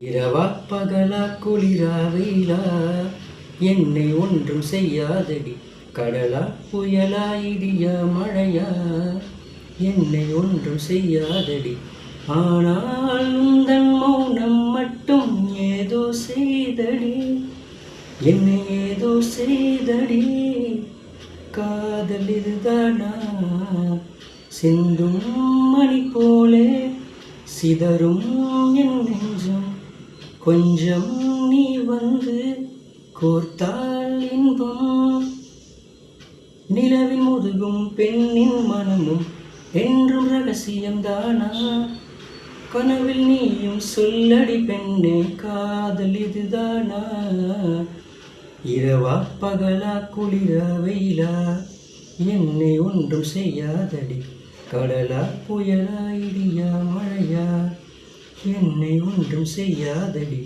இரவா பகலா குளிரா வெயிலா என்னை ஒன்றும் செய்யாதடி. கடலா புயலா இடியா மழையா என்னை ஒன்றும் செய்யாதடி. ஆனால் உந்தன் மௌனம் மட்டும் ஏதோ செய்தடி, என்னை ஏதோ செய்தடி. காதல் இதுதானா? சிந்தும் மணி போலே சிதறும் என் நெஞ்சம். கொஞ்சம் நீ வந்து கோர்த்தால் இன்பம். நிலவில் முதுகும் பெண்ணின் மனமும் என்றும் ரகசியம்தானா? கனவில் நீயும் சொல்லடி பெண்ணே, காதல் இதுதானா? இரவா பகலா குளிரா வெயிலா என்னை ஒன்றும் செய்யாதடி. கடலா புயலா இடியா மழையா என்னை ஒன்றும் செய்யாதடி.